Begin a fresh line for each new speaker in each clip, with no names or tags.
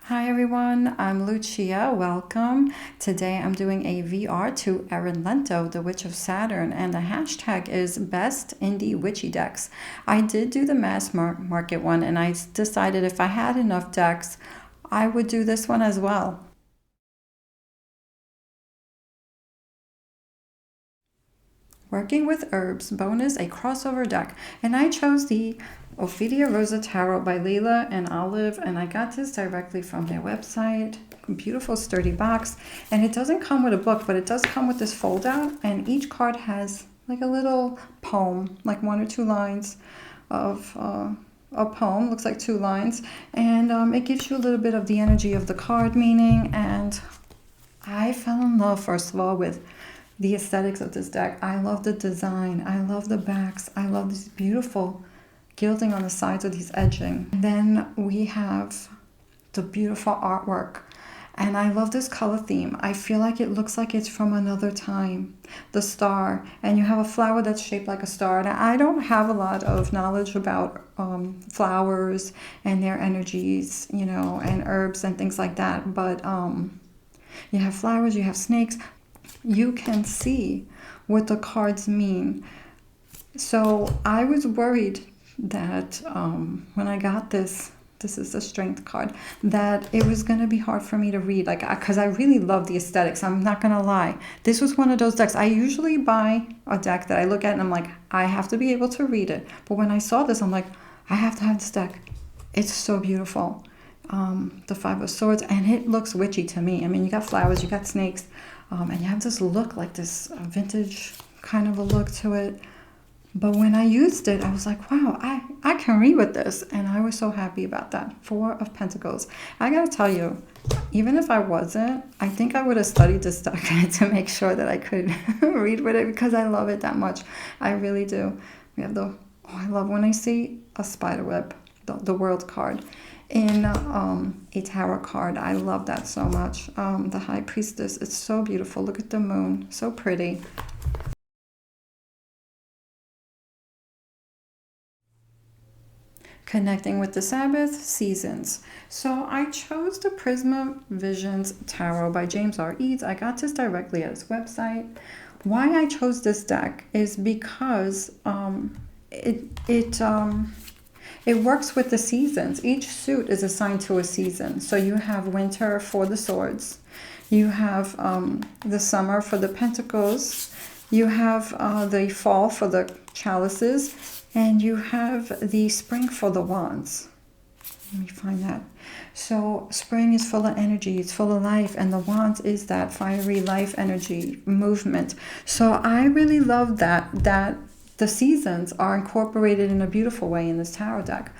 Hi everyone, I'm Lucia. Welcome. Today I'm doing a VR to Erin Lento, the Witch of Saturn, and the hashtag is Best Indie Witchy Decks. I did do the mass market one, and I decided if I had enough decks, I would do this one as well. Working with Herbs bonus, a crossover deck, and I chose the Ophidia Rosa Tarot by Leila and Olive, and I got this directly from their website. Beautiful sturdy box, and it doesn't come with a book, but it does come with this fold out, and each card has like a little poem, like one or two lines of a poem, looks like two lines, and it gives you a little bit of the energy of the card meaning. And I fell in love, first of all, with the aesthetics of this deck. I love the design. I love the backs. I love this beautiful gilding on the sides with these edging. And then we have the beautiful artwork. And I love this color theme. I feel like it looks like it's from another time. The star. And you have a flower that's shaped like a star. And I don't have a lot of knowledge about flowers and their energies, and herbs and things like that. But you have flowers, you have snakes. You can see what the cards mean. So I was worried that when I got this is the strength card, that it was going to be hard for me to read, because I really love the aesthetics. I'm not going to lie. This was one of those decks. I usually buy a deck that I look at and I'm like, I have to be able to read it. But when I saw this, I'm like, I have to have this deck. It's so beautiful. The Five of Swords, and it looks witchy to me. I mean, you got flowers, you got snakes, and you have this look, like this vintage kind of a look to it. But when I used it, I was like, wow, I can read with this. And I was so happy about that. Four of Pentacles. I gotta tell you, even if I wasn't, I think I would have studied this deck to make sure that I could read with it, because I love it that much. I really do. We have I love when I see a spider web, the world card in a tarot card. I love that so much. The High Priestess, it's so beautiful. Look at the moon, so pretty. Connecting with the Sabbath seasons. So I chose the Prisma Visions Tarot by James R. Eads. I got this directly at his website. Why I chose this deck is because it works with the seasons. Each suit is assigned to a season. So you have winter for the swords. You have the summer for the pentacles. You have the fall for the chalices. And you have the spring for the wands. Let me find that. So spring is full of energy. It's full of life. And the wands is that fiery life energy movement. So I really love that the seasons are incorporated in a beautiful way in this tarot deck.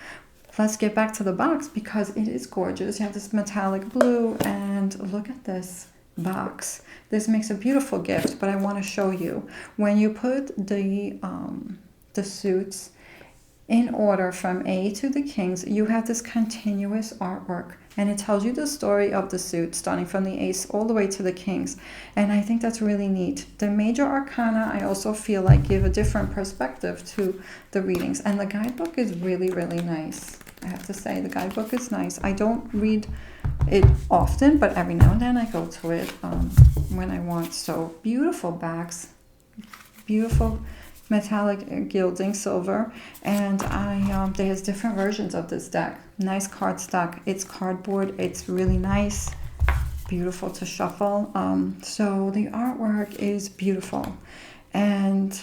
Let's get back to the box, because it is gorgeous. You have this metallic blue, and look at this box. This makes a beautiful gift, but I want to show you. When you put the suits in order from A to the Kings, you have this continuous artwork, and it tells you the story of the suit, starting from the Ace all the way to the Kings. And I think that's really neat. The major arcana, I also feel like, give a different perspective to the readings, and the guidebook is really, really nice. I have to say, the guidebook is nice. I don't read it often, but every now and then I go to it when I want. So beautiful backs, beautiful metallic gilding, silver, and there's different versions of this deck. Nice cardstock. It's cardboard. It's really nice, beautiful to shuffle. So the artwork is beautiful, and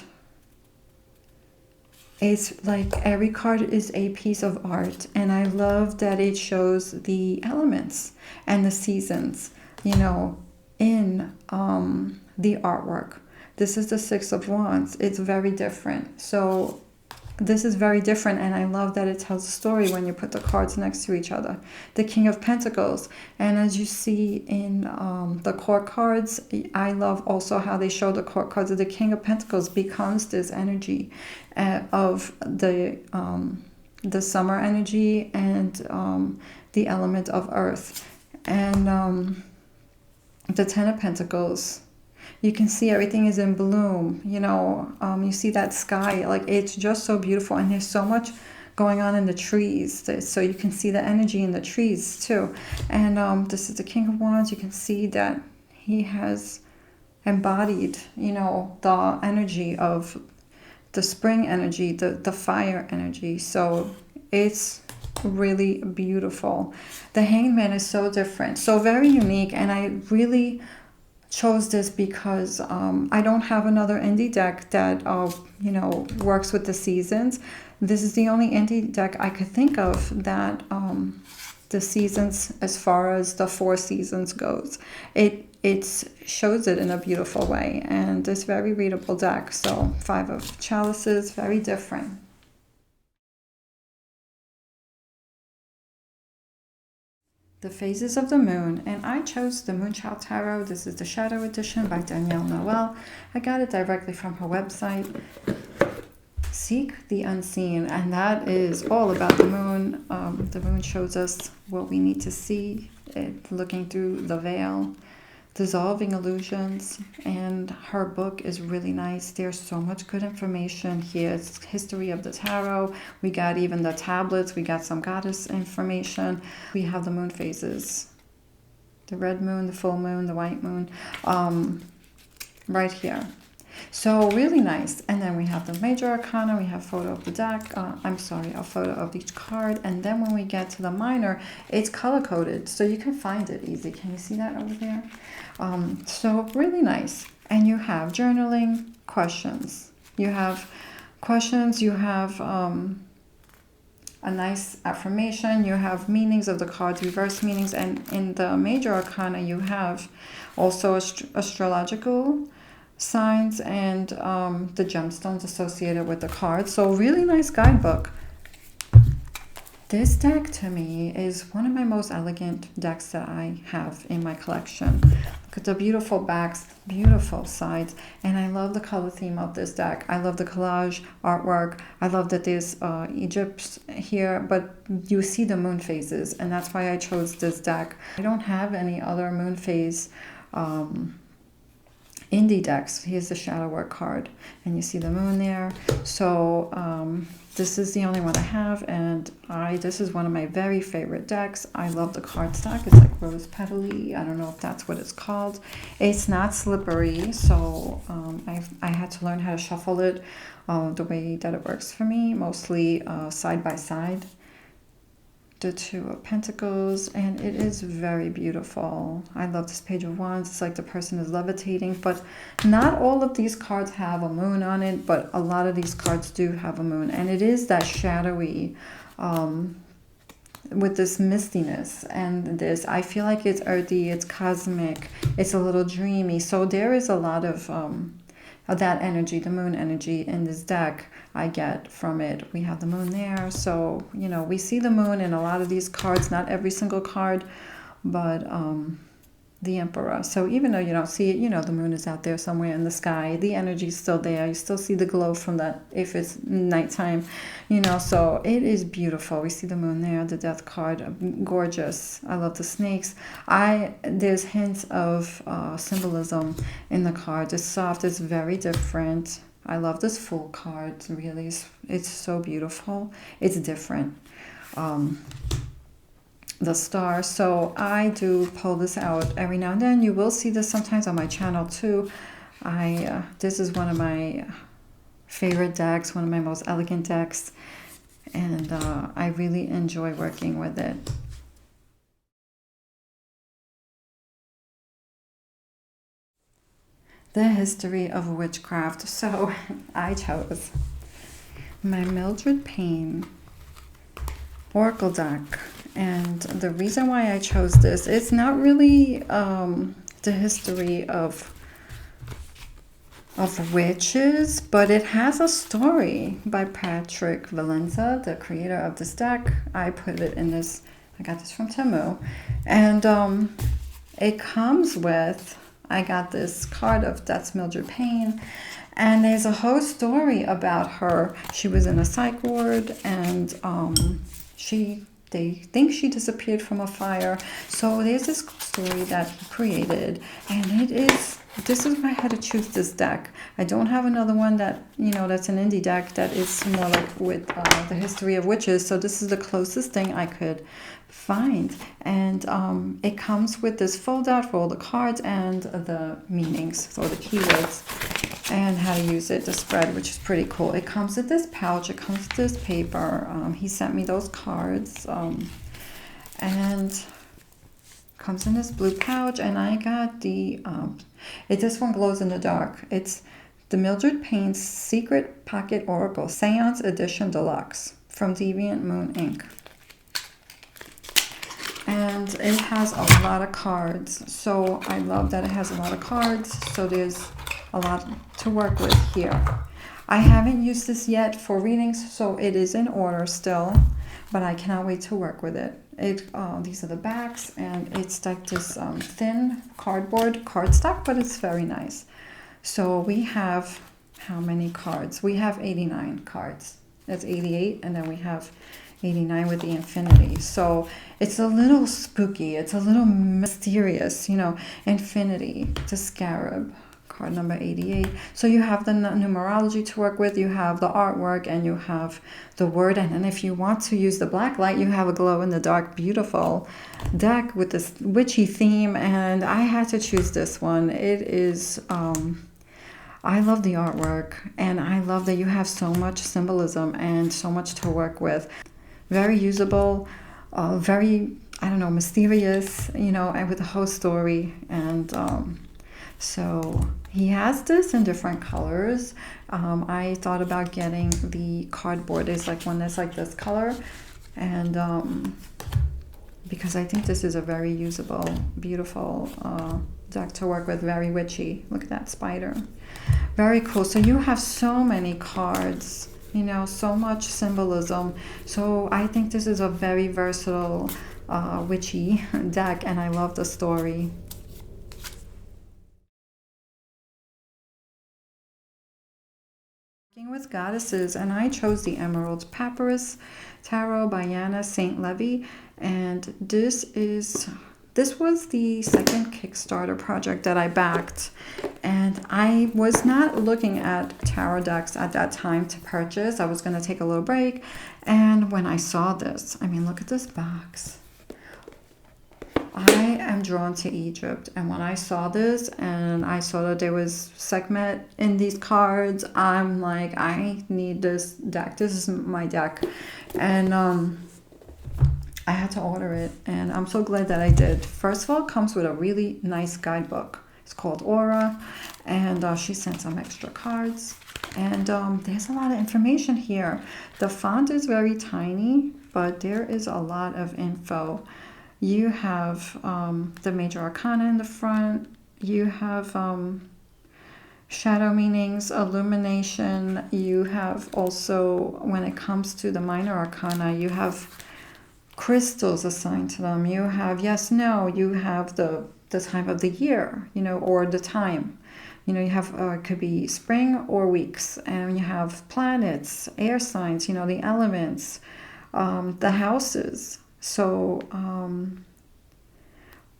it's like every card is a piece of art, and I love that it shows the elements and the seasons, in the artwork. This is the Six of Wands. It's very different. So this is very different, and I love that it tells a story when you put the cards next to each other. The King of Pentacles, and as you see in the court cards, I love also how they show the court cards of the King of Pentacles becomes this energy of the summer energy and the element of earth. And the Ten of Pentacles, you can see everything is in bloom, you see that sky, like it's just so beautiful, and there's so much going on in the trees. So you can see the energy in the trees too. And this is the King of Wands. You can see that he has embodied, you know, the energy of the spring energy, the fire energy. So it's really beautiful. The Hangman is so different, so very unique, and I really chose this because I don't have another indie deck that you know, works with the seasons. This is the only indie deck I could think of that the seasons, as far as the 4 seasons goes, it shows it in a beautiful way, and it's very readable deck. So 5 of Chalices, very different. The Phases of the Moon, and I chose the Moonchild Tarot. This is the Shadow Edition by Danielle Noel. I got it directly from her website. Seek the Unseen, and that is all about the moon. The moon shows us what we need to see, looking through the veil, dissolving illusions, and her book is really nice. There's so much good information here. It's history of the tarot. We got even the tablets. We got some goddess information. We have the moon phases, the red moon, the full moon, the white moon, right here. So really nice. And then we have the major arcana. We have a photo of the deck. A photo of each card. And then when we get to the minor, it's color coded, so you can find it easy. Can you see that over there? So really nice. And you have journaling, questions. You have questions. You have a nice affirmation. You have meanings of the cards, reverse meanings. And in the major arcana, you have also astrological signs and the gemstones associated with the cards. So really nice guidebook. This deck to me is one of my most elegant decks that I have in my collection. Look at the beautiful backs, beautiful sides, and I love the color theme of this deck. I love the collage artwork. I love that there's Egypt here, but you see the moon phases, and that's why I chose this deck. I don't have any other moon phase indie decks. Here's the Shadow Work card, and you see the moon there. So this is the only one I have, and this is one of my very favorite decks. I love the cardstock. It's like rose petally. I don't know if that's what it's called. It's not slippery, so I had to learn how to shuffle it the way that it works for me, mostly side by side. The 2 of Pentacles, and it is very beautiful. I love this Page of Wands. It's like the person is levitating, but not all of these cards have a moon on it, but a lot of these cards do have a moon, and it is that shadowy with this mistiness, and this, I feel like it's earthy, it's cosmic, it's a little dreamy. So there is a lot of that energy, the moon energy in this deck. I get from it. We have the moon there, so you know, we see the moon in a lot of these cards, not every single card, but the Emperor. So even though you don't see it, you know the moon is out there somewhere in the sky. The energy is still there. You still see the glow from that if it's nighttime, you know. So it is beautiful. We see the moon there, the Death card, gorgeous. I love the snakes. There's hints of symbolism in the card. It's soft. It's very different. I love this Fool card. Really, it's so beautiful. It's different. The Star. So I do pull this out every now and then. You will see this sometimes on my channel too. This is one of my favorite decks, one of my most elegant decks, and I really enjoy working with it. The History of Witchcraft. So I chose my Mildred Payne Oracle deck. And the reason why I chose this, it's not really the history of witches, but it has a story by Patrick Valenza, the creator of this deck. I put it in this, I got this from Temu. And it comes with, I got this card of That's Mildred Payne. And there's a whole story about her. She was in a psych ward, and she They think she disappeared from a fire. So there's this story that he created, and this is why I had to choose this deck. I don't have another one that, that's an indie deck that is more like with the history of witches. So this is the closest thing I could find. And it comes with this fold out for all the cards and the meanings, so the keywords, and how to use it, the spread, which is pretty cool. It comes with this pouch, it comes with this paper. He sent me those cards, and comes in this blue pouch. And I got this one glows in the dark. It's the Mildred Payne Secret Pocket Oracle Seance Edition Deluxe from Deviant Moon Inc. And it has a lot of cards, so I love that it has a lot of cards. So there's a lot to work with here. I haven't used this yet for readings, so it is in order still, but I cannot wait to work with it. These are the backs, and it's like this thin cardboard cardstock, but it's very nice. So we have how many cards? We have 89 cards. That's 88, and then we have 89 with the infinity. So it's a little spooky, it's a little mysterious, infinity, the scarab, card number 88. So you have the numerology to work with, you have the artwork, and you have the word. And then if you want to use the black light, you have a glow in the dark, beautiful deck with this witchy theme. And I had to choose this one. It is I love the artwork, and I love that you have so much symbolism and so much to work with. Very usable, very, mysterious, and with the whole story. And so he has this in different colors. I thought about getting the cardboard. It's like one that's like this color. And because I think this is a very usable, beautiful deck to work with, very witchy. Look at that spider. Very cool. So you have so many cards, so much symbolism. So I think this is a very versatile witchy deck, and I love the story. Working with goddesses, and I chose the Emerald Papyrus Tarot by Yana St. Levy, and this was the second Kickstarter project that I backed, and I was not looking at tarot decks at that time to purchase. I was going to take a little break, and when I saw this, look at this box. I am drawn to Egypt, and when I saw this and I saw that there was Sekhmet in these cards, I'm like, I need this deck. This is my deck. And I had to order it, and I'm so glad that I did. First of all, it comes with a really nice guidebook. It's called Aura, and she sent some extra cards. And there's a lot of information here. The font is very tiny, but there is a lot of info. You have the major arcana in the front. You have shadow meanings, illumination. You have also, when it comes to the minor arcana, you have crystals assigned to them. You have yes, no. You have the time of the year, or the time. You have, it could be spring or weeks. And you have planets, air signs, the elements, the houses. So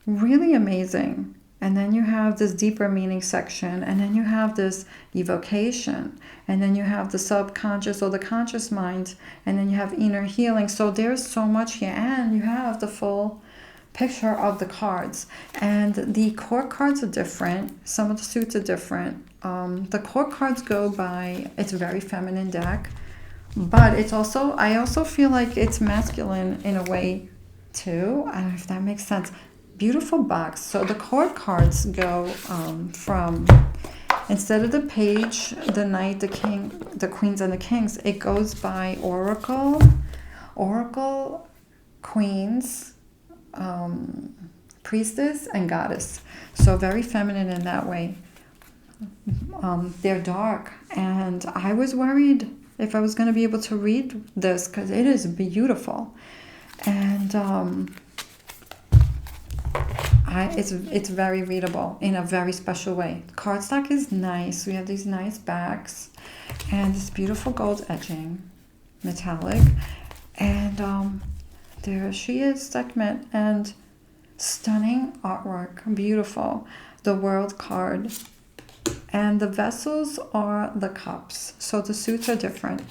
really amazing. And then you have this deeper meaning section, and then you have this evocation, and then you have the subconscious or the conscious mind, and then you have inner healing. So there's so much here, and you have the full picture of the cards. And the court cards are different. Some of the suits are different. The court cards go by, it's a very feminine deck, but it's also, I also feel like it's masculine in a way too. I don't know if that makes sense. Beautiful box. So the court cards go from, instead of the page, the knight, the king, the queens, and the kings, it goes by oracle, queens, priestess, and goddess. So very feminine in that way. They're dark, and I was worried if I was going to be able to read this, because it is beautiful. And it's very readable in a very special way. The cardstock is nice. We have these nice backs and this beautiful gold edging, metallic. And There she is, Sekhmet, and stunning artwork, beautiful. The World card. And the vessels are the cups, so the suits are different.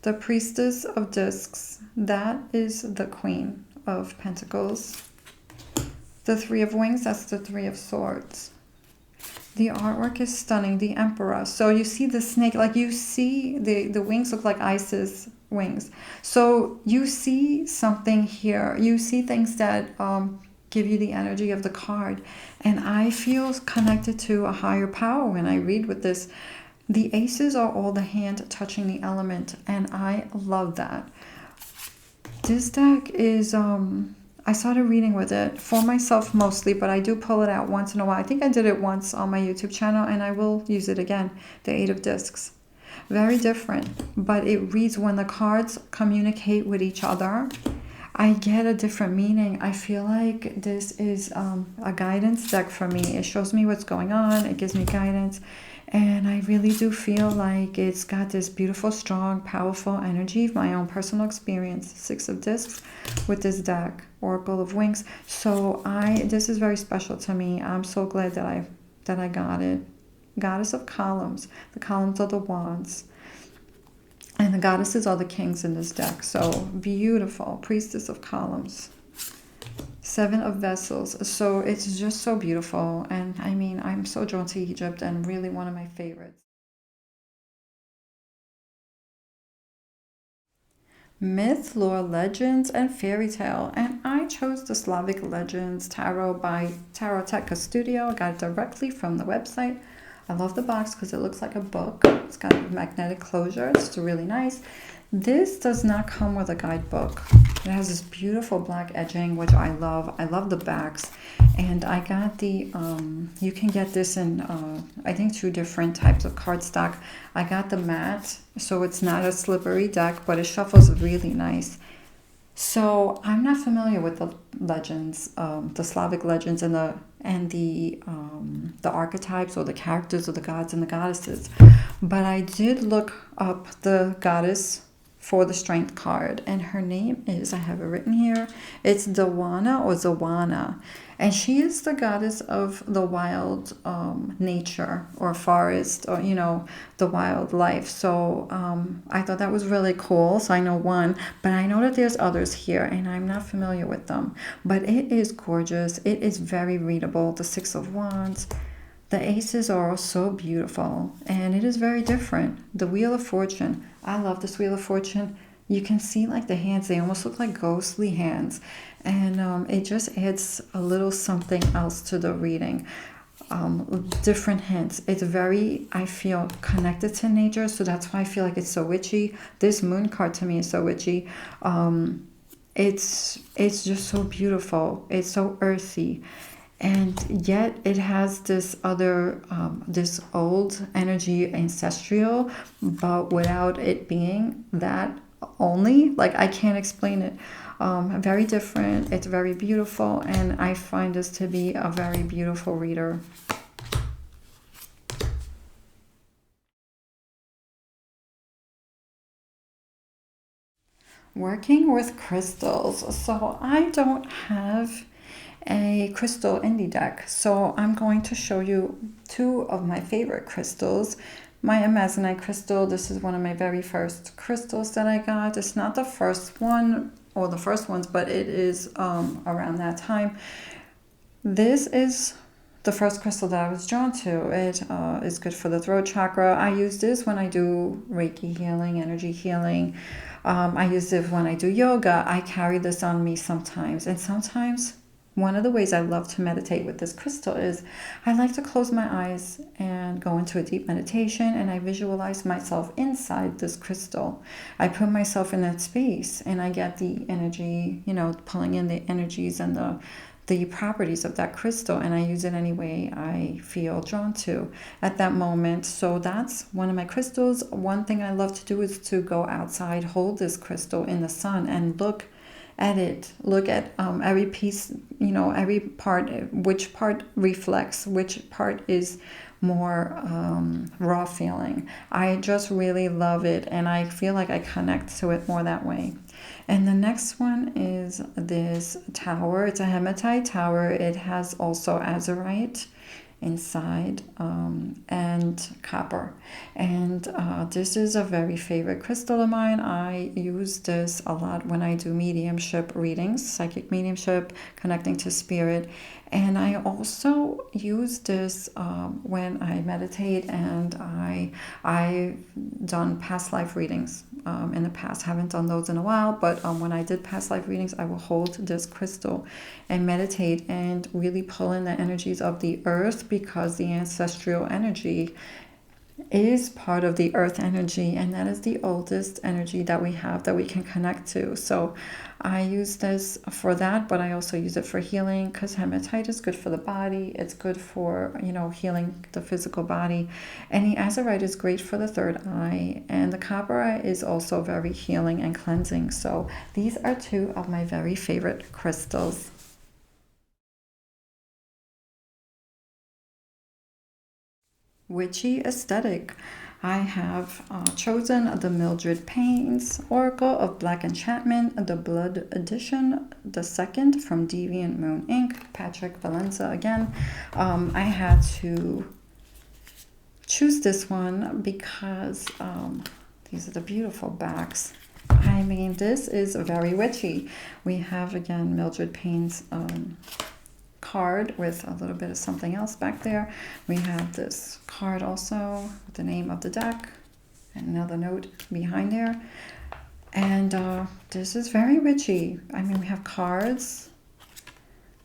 The Priestess of Discs, that is the Queen of Pentacles. The Three of Wings, that's the Three of Swords. The artwork is stunning. The Emperor. So you see the snake, like you see the wings look like Isis wings. So you see something here. You see things that give you the energy of the card. And I feel connected to a higher power when I read with this. The aces are all the hand touching the element. And I love that. This deck is... I started reading with it for myself mostly, but I do pull it out once in a while. I think I did it once on my YouTube channel, and I will use it again. The Eight of Discs. Very different, but it reads when the cards communicate with each other. I get a different meaning. I feel like this is a guidance deck for me. It shows me what's going on. It gives me guidance. And I really do feel like it's got this beautiful, strong, powerful energy of my own personal experience. Six of Discs with this deck, Oracle of Wings. So this is very special to me. I'm so glad that I got it. Goddess of Columns. The columns are the wands. And the goddesses are the kings in this deck. So beautiful. Priestess of Columns. Seven of Vessels. So it's just so beautiful. And I mean, I'm so drawn to Egypt and really one of my favorites. Myth, lore, legends, and fairy tale. And I chose the Slavic Legends Tarot by Taroteka Studio. I got it directly from the website. I love the box because it looks like a book. It's got a magnetic closure. It's really nice. This does not come with a guidebook. It has this beautiful black edging, which I love. I love the backs. And I got the, you can get this in, I think, 2 different types of cardstock. I got the matte, so it's not a slippery deck, but it shuffles really nice. So I'm not familiar with the legends, the Slavic legends and the archetypes or the characters of the gods and the goddesses. But I did look up the goddess for the strength card, and her name is, I have it written here, it's Dawana or Zawana, and she is the goddess of the wild nature or forest, or the wildlife. So I thought that was really cool. So I know one, but I know that there's others here and I'm not familiar with them, but it is gorgeous. It is very readable. The Six of Wands. The aces are so beautiful, and it is very different. The Wheel of Fortune. I love this Wheel of Fortune. You can see like the hands, they almost look like ghostly hands. And it just adds a little something else to the reading. Different hints. It's very, I feel, connected to nature. So that's why I feel like it's so witchy. This moon card to me is so witchy. It's just so beautiful. It's so earthy. And yet it has this other, this old energy, ancestral, but without it being that only. Like, I can't explain it. Very different. It's very beautiful. And I find this to be a very beautiful reader. Working with crystals. So I don't have a crystal indie deck, so I'm going to show you 2 of my favorite crystals. My Amazonite crystal, this is one of my very first crystals that I got. It's not the first one or the first ones, but it is around that time. This is the first crystal that I was drawn to. It is good for the throat chakra. I use this when I do Reiki healing, energy healing. I use it when I do yoga. I carry this on me sometimes, and sometimes one of the ways I love to meditate with this crystal is I like to close my eyes and go into a deep meditation, and I visualize myself inside this crystal. I put myself in that space and I get the energy, pulling in the energies and the properties of that crystal, and I use it any way I feel drawn to at that moment. So that's one of my crystals. One thing I love to do is to go outside, hold this crystal in the sun, and look at it. Look at every piece, you know, every part, which part reflects, which part is more raw feeling. I just really love it, and I feel like I connect to it more that way. And the next one is this tower. It's a hematite tower. It has also azurite inside, and copper. And this is a very favorite crystal of mine. I use this a lot when I do mediumship readings, psychic mediumship, connecting to spirit. And I also use this when I meditate, and I've done past life readings in the past. Haven't done those in a while, but when I did past life readings, I will hold this crystal and meditate and really pull in the energies of the earth, because the ancestral energy is part of the earth energy, and that is the oldest energy that we have, that we can connect to. So I use this for that, but I also use it for healing, because hematite is good for the body. It's good for, you know, healing the physical body. And the azurite is great for the third eye, and the copper is also very healing and cleansing. So these are two of my very favorite crystals. Witchy aesthetic. I have chosen the Mildred Payne's Oracle of Black Enchantment, the Blood Edition, the second from Deviant Moon Ink, Patrick Valenza again. I had to choose this one because these are the beautiful backs. I mean, this is very witchy. We have, again, Mildred Payne's card with a little bit of something else back there. We have this card also with the name of the deck and another note behind there. And this is very witchy. I mean, we have cards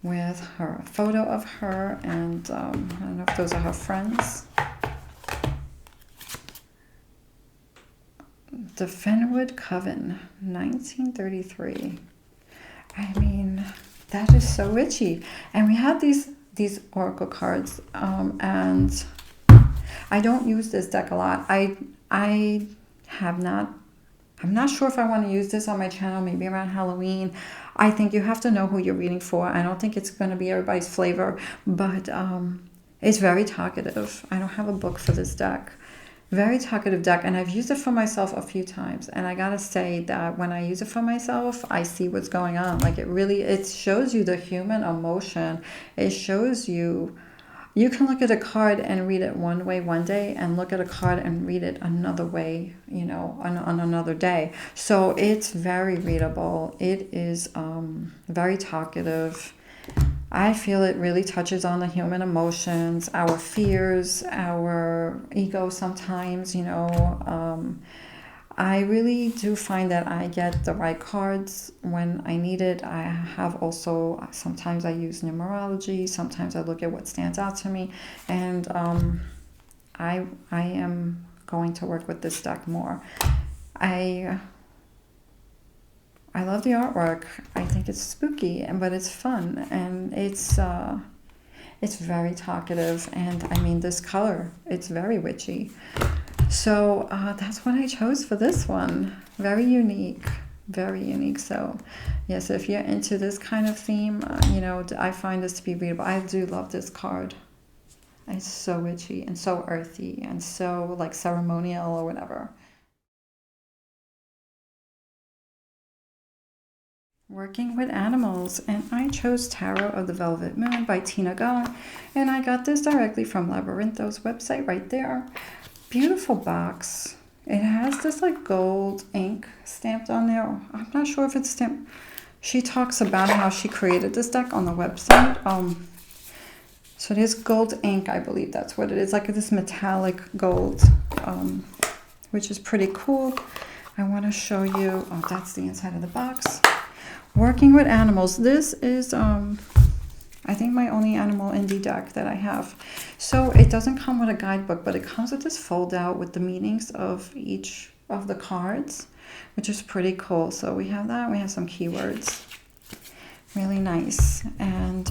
with her photo of her, and I don't know if those are her friends. The Fenwood Coven, 1933. I mean, that is so witchy. And we have these oracle cards, and I don't use this deck a lot. I have not. I'm not sure if I want to use this on my channel, maybe around Halloween. I think you have to know who you're reading for. I don't think it's going to be everybody's flavor, but it's very talkative. I don't have a book for this deck. Very talkative deck, and I've used it for myself a few times, and I gotta say that when I use it for myself, I see what's going on. Like, it shows you the human emotion. It shows you can look at a card and read it one way one day, and look at a card and read it another way, you know, on another day. So it's very readable. It is very talkative. I feel it really touches on the human emotions, our fears, our ego sometimes, you know. I really do find that I get the right cards when I need it. I have also, sometimes I use numerology, sometimes I look at what stands out to me, and I am going to work with this deck more. I love the artwork. I think it's spooky, but it's fun, and it's very talkative. And I mean, this color, it's very witchy. So that's what I chose for this one. Very unique, very unique. So yes, if you're into this kind of theme, you know, I find this to be readable. I do love this card. It's so witchy and so earthy and so like ceremonial or whatever. Working with animals, and I chose Tarot of the Velvet Moon by Tina Gone, and I got this directly from Labyrintho's website right there. Beautiful box. It has this like gold ink stamped on there. I'm not sure if it's stamped. She talks about how she created this deck on the website. So it is gold ink, I believe that's what it is, like this metallic gold, which is pretty cool. I want to show you, oh, that's the inside of the box. Working with animals. This is, I think, my only animal indie deck that I have. So it doesn't come with a guidebook, but it comes with this fold out with the meanings of each of the cards, which is pretty cool. So we have that. We have some keywords. Really nice. And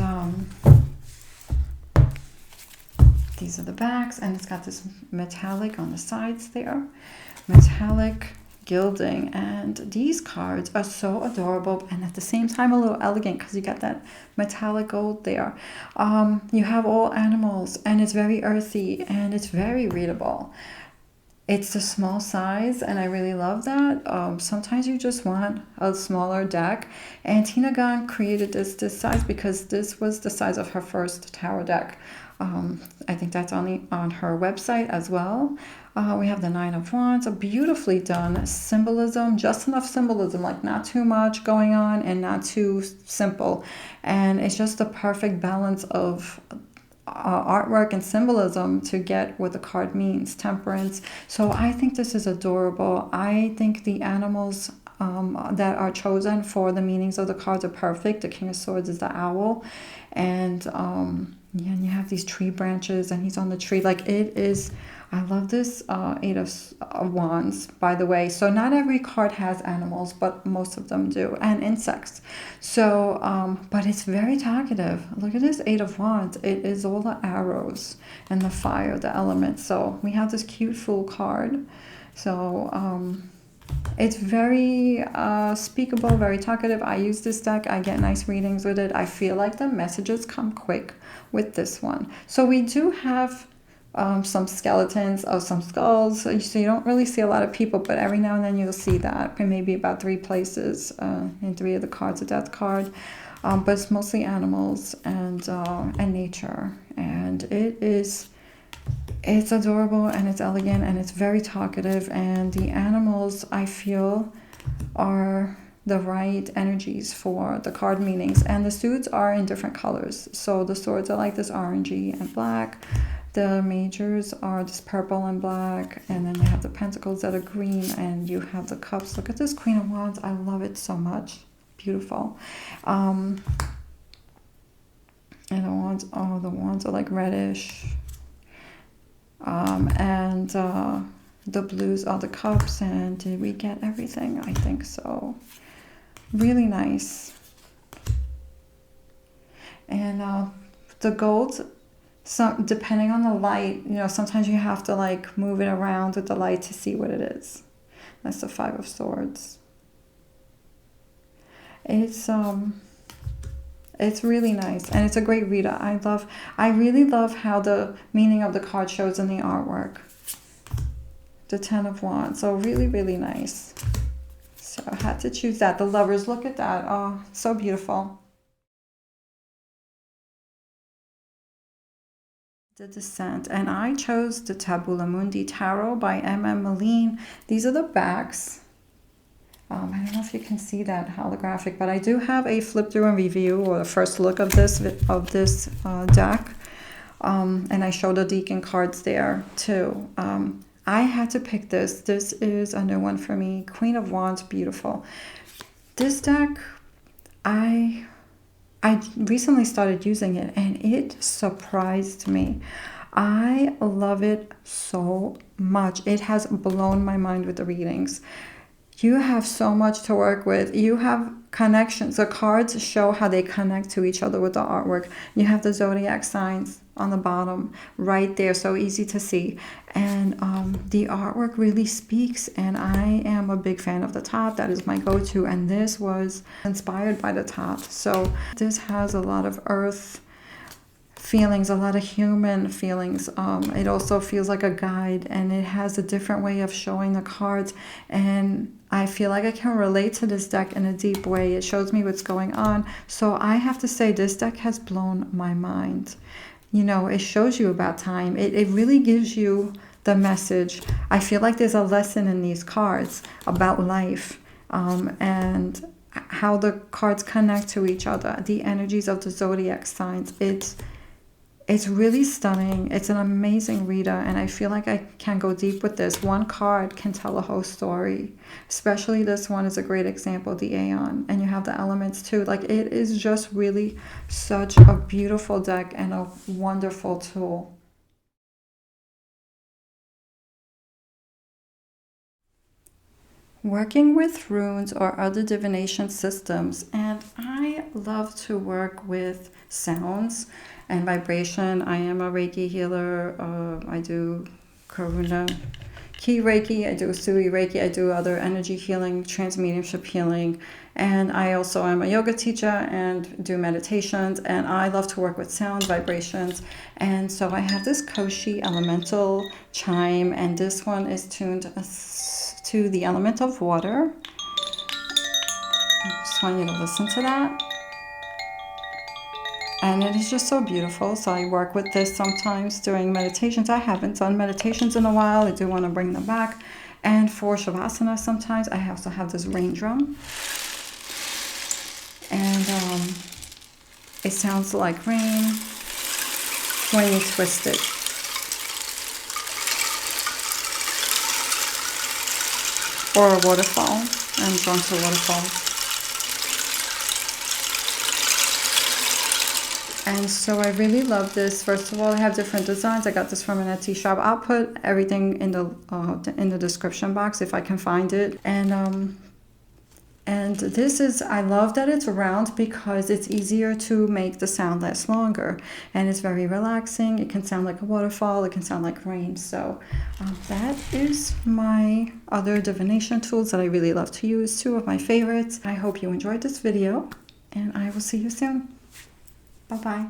these are the backs, and it's got this metallic on the sides there. Metallic gilding, and these cards are so adorable and at the same time a little elegant because you got that metallic gold there. You have all animals, and it's very earthy and it's very readable. It's a small size, and I really love that. Sometimes you just want a smaller deck. And Tina Gunn created this size because this was the size of her first tarot deck. I think that's on her website as well. We have the Nine of Wands, a beautifully done symbolism, just enough symbolism, like not too much going on and not too simple. And it's just the perfect balance of artwork and symbolism to get what the card means. Temperance. So I think this is adorable. I think the animals that are chosen for the meanings of the cards are perfect. The King of Swords is the owl, and yeah, and you have these tree branches, and he's on the tree. Like, it is, I love this Eight of Wands, by the way. So not every card has animals, but most of them do, and insects. So, but it's very talkative. Look at this Eight of Wands. It is all the arrows and the fire, the elements. So we have this cute Fool card. So, it's very speakable, very talkative. I use this deck. I get nice readings with it. I feel like the messages come quick with this one. So we do have some skeletons of some skulls. So you don't really see a lot of people, but every now and then you'll see that. Maybe about 3 places in 3 of the cards, a death card. But it's mostly animals and nature. And it's adorable, and it's elegant, and it's very talkative, and the animals, I feel, are the right energies for the card meanings. And the suits are in different colors. So the swords are like this orangey and black. The majors are this purple and black, and then you have the pentacles that are green, and you have the cups. Look at this Queen of Wands. I love it so much. Beautiful. And the wands are like reddish. And the blues are the cups. And did we get everything? I think so. Really nice. And the gold, depending on the light, sometimes you have to like move it around with the light to see what it is. That's the Five of Swords. It's really nice, and it's a great reader. I really love how the meaning of the card shows in the artwork. The Ten of Wands, so really, really nice. So I had to choose that. The Lovers, look at that. Oh, so beautiful. The Descent, and I chose the Tabula Mundi Tarot by M.M. Moline. These are the backs. I don't know if you can see that holographic, but I do have a flip through and review, or a first look of this deck, and I show the Deacon cards there too. I had to pick this. This is a new one for me. Queen of Wands, beautiful. This deck, I recently started using it, and it surprised me. I love it so much. It has blown my mind with the readings. You have so much to work with. You have connections. The cards show how they connect to each other with the artwork. You have the zodiac signs on the bottom right there, so easy to see. And the artwork really speaks, and I am a big fan of the top. That is my go-to, and this was inspired by the top. So this has a lot of earth feelings, a lot of human feelings. It also feels like a guide, and it has a different way of showing the cards, and I feel like I can relate to this deck in a deep way. It shows me what's going on. So I have to say, this deck has blown my mind. It shows you about time. It really gives you the message. I feel like there's a lesson in these cards about life, and how the cards connect to each other, the energies of the zodiac signs. It's really stunning. It's an amazing reader, and I feel like I can go deep with this. One card can tell a whole story. Especially this one is a great example, the Aeon. And you have the elements too. Like, it is just really such a beautiful deck and a wonderful tool. Working with runes or other divination systems, and I love to work with sounds and vibration. I am a Reiki healer. I do Karuna Ki Reiki, I do Sui Reiki, I do other energy healing, transmediumship healing, and I also am a yoga teacher and do meditations, and I love to work with sound, vibrations, and so I have this Koshi elemental chime, and this one is tuned to the element of water. I just want you to listen to that. And it is just so beautiful. So I work with this sometimes during meditations. I haven't done meditations in a while. I do want to bring them back. And for Shavasana sometimes I also have this rain drum. And it sounds like rain when you twist it. Or a waterfall. I'm drawn to waterfalls. And so I really love this. First of all, I have different designs. I got this from an Etsy shop. I'll put everything in the description box if I can find it. And this is, I love that it's round because it's easier to make the sound last longer. And it's very relaxing. It can sound like a waterfall. It can sound like rain. So that is my other divination tools that I really love to use. 2 of my favorites. I hope you enjoyed this video, and I will see you soon. Bye-bye.